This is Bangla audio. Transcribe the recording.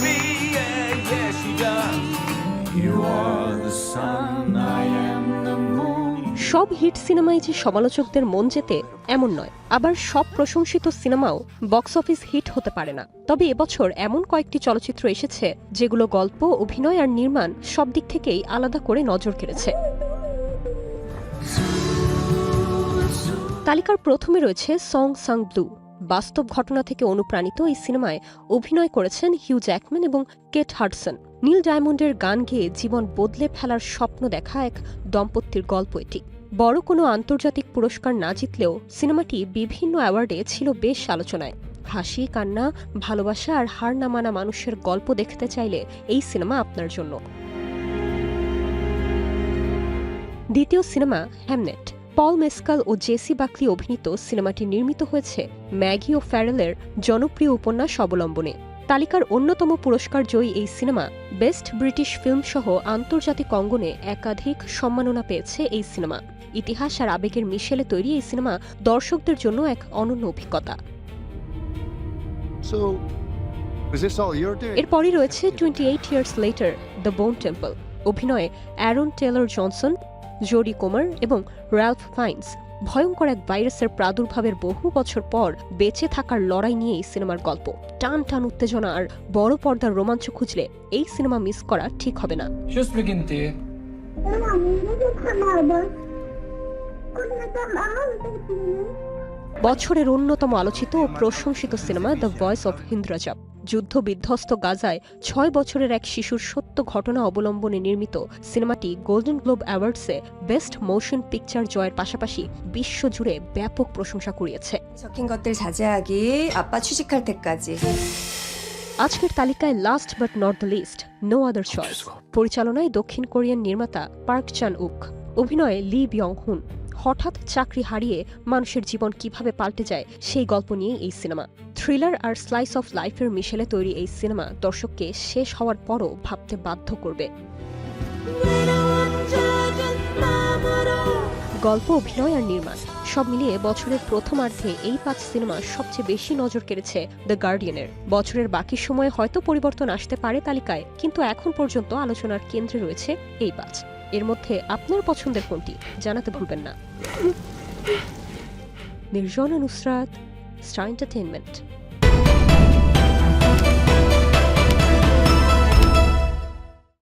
me, yeah, yeah, she does. You are the sun, I am the moon. সব হিট সিনেমায় যে সমালোচকদের মন জেতে এমন নয়, আবার সব প্রশংসিত সিনেমাও বক্স অফিস হিট হতে পারে না। তবে এবছর এমন কয়েকটি চলচ্চিত্র এসেছে যেগুলো গল্প, অভিনয় আর নির্মাণ সব দিক থেকেই আলাদা করে নজর কেড়েছে। তালিকার প্রথমে রয়েছে সং সাং ব্লু। বাস্তব ঘটনা থেকে অনুপ্রাণিত এই সিনেমায় অভিনয় করেছেন হিউ জ্যাকম্যান এবং কেট হাডসন। নীল ডায়মন্ডের গান গেয়ে জীবন বদলে ফেলার স্বপ্ন দেখা এক দম্পতির গল্প এটি। বড় কোনো আন্তর্জাতিক পুরস্কার না জিতলেও সিনেমাটি বিভিন্ন অ্যাওয়ার্ডে ছিল বেশ আলোচনায়। হাসি, কান্না, ভালোবাসা আর হার না মানা মানুষের গল্প দেখতে চাইলে এই সিনেমা আপনার জন্য। দ্বিতীয় সিনেমা হ্যামনেট। পল মেসকাল ও জেসি বাকলি অভিনীত সিনেমাটি নির্মিত হয়েছে ম্যাগি ও ফ্যারেলের জনপ্রিয় উপন্যাস অবলম্বনে। তালিকার অন্যতম পুরস্কার জয়ী এই সিনেমা বেস্ট ব্রিটিশ ফিল্ম সহ আন্তর্জাতিক অঙ্গনে একাধিক সম্মাননা পেয়েছে। এই সিনেমা ইতিহাস আর আবেগের মিশেলে তৈরি এই সিনেমা দর্শকদের জন্য এক অনন্য অভিজ্ঞতা। এরপরই রয়েছে 28 Years Later, the bone temple. অভিনয়ে Aaron Taylor Johnson, Jodi Kumar এবং র্যালফ ফাইন্স। ভয়ঙ্কর এক ভাইরাসের প্রাদুর্ভাবের বহু বছর পর বেঁচে থাকার লড়াই নিয়ে এই সিনেমার গল্প। টান টান উত্তেজনা আর বড় পর্দার রোমাঞ্চ খুঁজলে এই সিনেমা মিস করা ঠিক হবে না। বছরের অন্যতম আলোচিত ও প্রশংসিত সিনেমা দ্য ভয়েস অফ হিন্দ্রাজাব। যুদ্ধ বিধ্বস্ত গাজায় 6 বছরের এক শিশুর সত্য ঘটনা অবলম্বনে নির্মিত সিনেমাটি গোল্ডেন গ্লোব অ্যাওয়ার্ডসে বেস্ট মোশন পিকচার জয়ের পাশাপাশি বিশ্বজুড়ে ব্যাপক প্রশংসা কুড়িয়েছে। আজকের তালিকায় last but not the least, no other choice. পরিচালনায় দক্ষিণ কোরিয়ান নির্মাতা পার্ক চান উক। অভিনয়ে লি বিয়ং হুন। হঠাৎ চাকরি হারিয়ে মানুষের জীবন কিভাবে পাল্টে যায় সেই গল্প নিয়ে এই সিনেমা। থ্রিলার আর স্লাইস অফ লাইফের মিশেলে তৈরি এই সিনেমা দর্শককে শেষ হওয়ার পরও ভাবতে বাধ্য করবে। গল্প, অভিনয় আর নির্মাণ সব মিলিয়ে বছরের প্রথমার্ধে এই 5 সিনেমা সবচেয়ে বেশি নজর কেড়েছে দ্য গার্ডিয়ানের। বছরের বাকি সময়ে হয়তো পরিবর্তন আসতে পারে তালিকায়, কিন্তু এখন পর্যন্ত আলোচনার কেন্দ্রে রয়েছে এই 5। এর মধ্যে আপনার পছন্দের কোনটি জানাতে ভুলবেন না। Nirjona Nusrat, star entertainment.